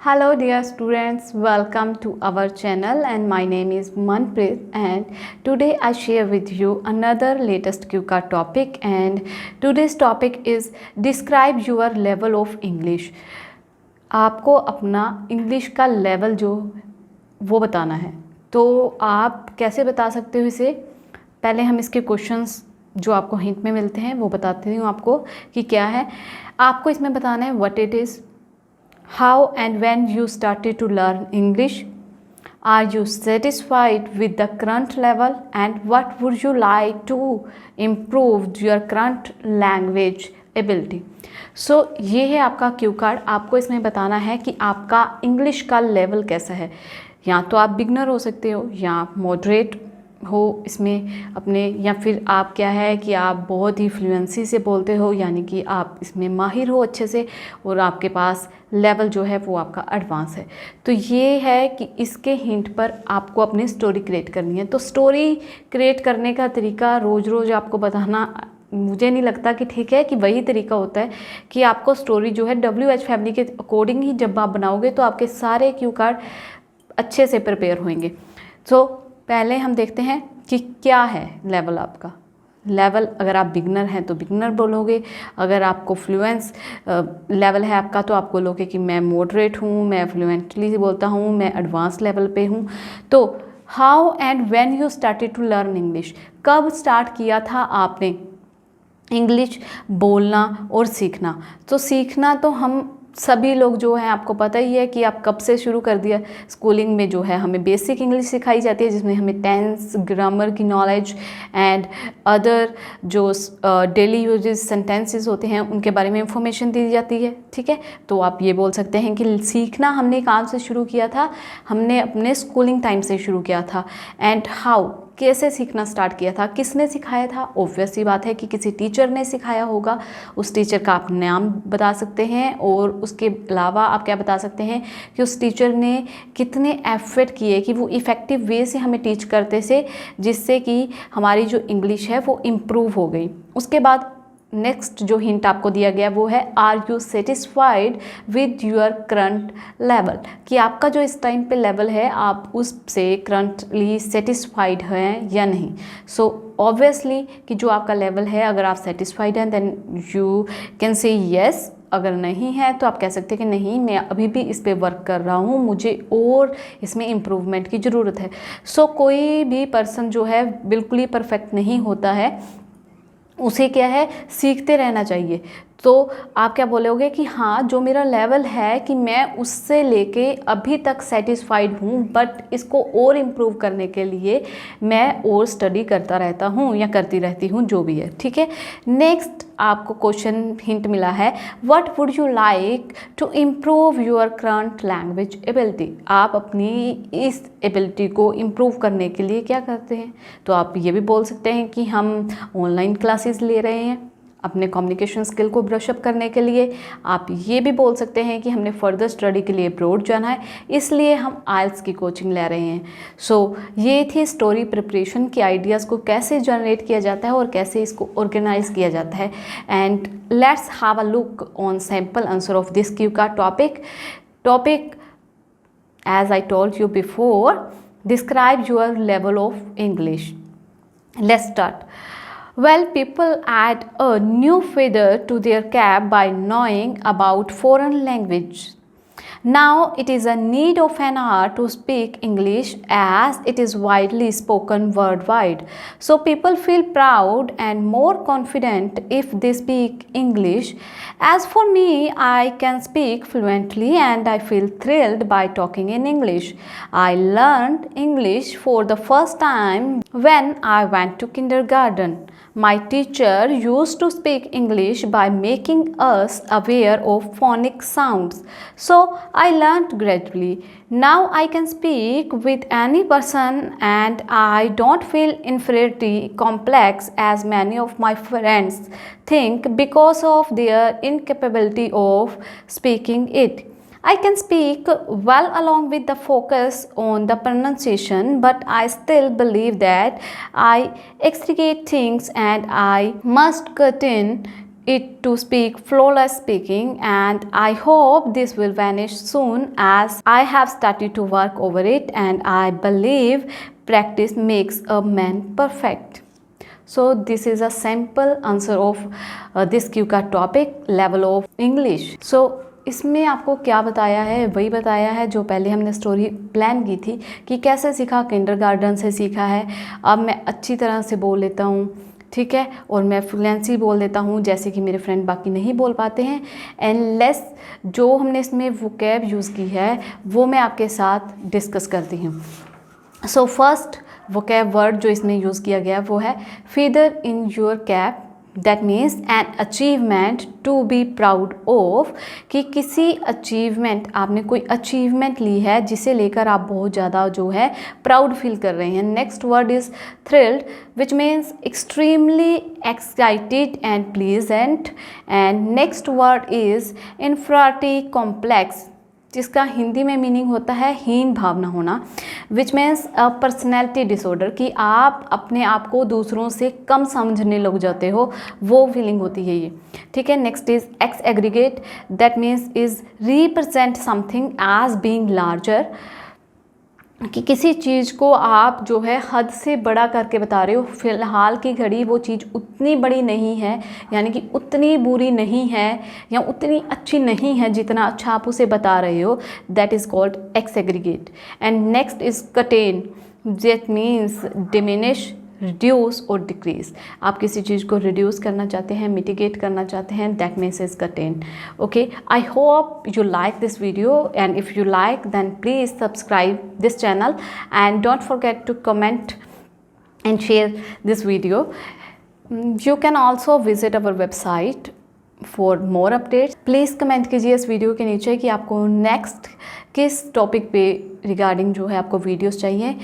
Hello dear students, welcome to our channel and my name is Manpreet and today I share with you another latest QCard topic and today's topic is describe your level of English. आपको अपना English का level जो वो बताना है, तो आप कैसे बता सकते हो इसे। पहले हम इसके क्वेश्चंस जो आपको हिंट में मिलते हैं वो बताती हूँ आपको कि क्या है। आपको इसमें बताना है what it is, how and when you started to learn English, are you satisfied with the current level and what would you like to improve your current language ability। सो ये है आपका क्यू कार्ड। आपको इसमें बताना है कि आपका English का लेवल कैसा है। या तो आप बिगनर हो सकते हो या आप मॉडरेट हो इसमें अपने, या फिर आप क्या है कि आप बहुत ही फ्लुएंसी से बोलते हो, यानी कि आप इसमें माहिर हो अच्छे से और आपके पास लेवल जो है वो आपका एडवांस है। तो ये है कि इसके हिंट पर आपको अपनी स्टोरी क्रिएट करनी है। तो स्टोरी क्रिएट करने का तरीका रोज़ रोज़ आपको बताना मुझे नहीं लगता कि ठीक है कि वही तरीका होता है कि आपको स्टोरी जो है WH फैमिली के अकॉर्डिंग ही जब आप बनाओगे तो आपके सारे क्यू कार्ड अच्छे से प्रिपेयर होंगे। सो पहले हम देखते हैं कि क्या है लेवल आपका। लेवल अगर आप बिगनर हैं तो बिगनर बोलोगे, अगर आपको फ्लुएंस लेवल है आपका तो आप बोलोगे कि मैं मॉडरेट हूँ, मैं फ्लुएंटली बोलता हूँ, मैं एडवांस लेवल पे हूँ। तो how and when you started to learn English, कब स्टार्ट किया था आपने इंग्लिश बोलना और सीखना। तो सीखना तो हम सभी लोग जो हैं, आपको पता ही है कि आप कब से शुरू कर दिया। स्कूलिंग में जो है हमें बेसिक इंग्लिश सिखाई जाती है जिसमें हमें टेंस, ग्रामर की नॉलेज एंड अदर जो डेली यूजेस सेंटेंसेस होते हैं उनके बारे में इंफॉर्मेशन दी जाती है। ठीक है, तो आप ये बोल सकते हैं कि सीखना हमने कहाँ से शुरू किया था, हमने अपने स्कूलिंग टाइम से शुरू किया था। एंड हाउ, कैसे सीखना स्टार्ट किया था, किसने सिखाया था। ऑब्वियस सी बात है कि किसी टीचर ने सिखाया होगा। उस टीचर का आप नाम बता सकते हैं और उसके अलावा आप क्या बता सकते हैं कि उस टीचर ने कितने एफर्ट किए कि वो इफ़ेक्टिव वे से हमें टीच करते थे, जिससे कि हमारी जो इंग्लिश है वो इम्प्रूव हो गई। उसके बाद नेक्स्ट जो हिंट आपको दिया गया वो है are you satisfied with your current level, कि आपका जो इस टाइम पे लेवल है आप उससे करंटली सेटिस्फाइड हैं या नहीं। सो ऑब्वियसली कि जो आपका लेवल है, अगर आप सेटिस्फाइड हैं then you can say yes. अगर नहीं है तो आप कह सकते हैं कि नहीं, मैं अभी भी इस पे वर्क कर रहा हूँ, मुझे और इसमें इम्प्रूवमेंट की ज़रूरत है। सो कोई भी पर्सन जो है बिल्कुल ही परफेक्ट नहीं होता है, उसे क्या है सीखते रहना चाहिए। तो आप क्या बोलोगे कि हाँ, जो मेरा लेवल है कि मैं उससे लेके अभी तक सेटिस्फाइड हूँ, बट इसको और इम्प्रूव करने के लिए मैं और स्टडी करता रहता हूँ या करती रहती हूँ, जो भी है। ठीक है, नेक्स्ट आपको क्वेश्चन हिंट मिला है what would you like to improve your current language ability. आप अपनी इस एबिलिटी को इम्प्रूव करने के लिए क्या करते हैं। तो आप ये भी बोल सकते हैं कि हम ऑनलाइन क्लासेस ले रहे हैं अपने कम्युनिकेशन स्किल को ब्रशअप करने के लिए। आप ये भी बोल सकते हैं कि हमने फर्दर स्टडी के लिए अब्रॉड जाना है, इसलिए हम आइल्स की कोचिंग ले रहे हैं। सो ये थी स्टोरी प्रिपरेशन के आइडियाज़ को कैसे जनरेट किया जाता है और कैसे इसको ऑर्गेनाइज किया जाता है। And let's have a look on sample answer of this Q का topic as I told you before, describe your level of English. Let's start. Well, people add a new feather to their cap by knowing about foreign language. Now it is a need of an hour to speak English as it is widely spoken worldwide. So people feel proud and more confident if they speak English. As for me, I can speak fluently and I feel thrilled by talking in English. I learned English for the first time when I went to kindergarten. My teacher used to speak English by making us aware of phonic sounds. So I learned gradually. Now I can speak with any person and I don't feel inferiority complex as many of my friends think because of their incapability of speaking it. I can speak well along with the focus on the pronunciation, but I still believe that I exaggerate things and I must cut in it to speak flawless speaking, and I hope this will vanish soon as I have started to work over it, and I believe practice makes a man perfect. So this is a simple answer of this Q का topic, level of English. सो इसमें आपको क्या बताया है, वही बताया है जो पहले हमने स्टोरी प्लान की थी कि कैसे सीखा, किंडरगार्टन से सीखा है. अब मैं अच्छी तरह से बोल लेता हूँ, ठीक है, और मैं फ्लुएंसी बोल देता हूँ जैसे कि मेरे फ्रेंड बाकी नहीं बोल पाते हैं. एंड लेस जो हमने इसमें वोकैब यूज़ की है वो मैं आपके साथ डिस्कस करती हूँ. सो फर्स्ट वोकैब वर्ड जो इसमें यूज़ किया गया वो है feather in your cap. That means an achievement to be proud of, कि किसी अचीवमेंट, आपने कोई अचीवमेंट ली है जिसे लेकर आप बहुत ज़्यादा जो है प्राउड फील कर रहे हैं. Next word is thrilled which means extremely excited and pleasant. And next word is infinity complex, जिसका हिंदी में मीनिंग होता है हीन भावना होना, which means a personality disorder, कि आप अपने आप को दूसरों से कम समझने लग जाते हो, वो फीलिंग होती है ये, ठीक है. Next is exaggerate. That means is represent something as being larger, कि किसी चीज़ को आप जो है हद से बड़ा करके बता रहे हो. फ़िलहाल की घड़ी वो चीज़ उतनी बड़ी नहीं है, यानी कि उतनी बुरी नहीं है या उतनी अच्छी नहीं है जितना अच्छा आप उसे बता रहे हो. That is called exaggerate. And next is curtail. That means diminish, reduce और डिक्रीज. आप किसी चीज़ को रिड्यूस करना चाहते हैं, मिटिगेट करना चाहते हैं, that means is कटेन. Okay, I hope you like this video, and if you like then please subscribe this channel and don't forget to comment and share this video. You can also visit our website for more updates. Please comment कीजिए इस video के नीचे कि आपको next किस topic पे regarding जो है आपको वीडियोस चाहिए.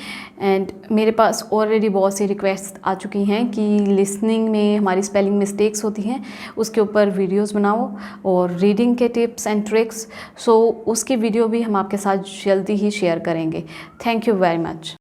एंड मेरे पास ऑलरेडी बहुत सी रिक्वेस्ट आ चुकी हैं कि लिसनिंग में हमारी स्पेलिंग मिस्टेक्स होती हैं, उसके ऊपर वीडियोस बनाओ, और रीडिंग के टिप्स एंड ट्रिक्स. सो उसकी वीडियो भी हम आपके साथ जल्दी ही शेयर करेंगे. Thank you very much.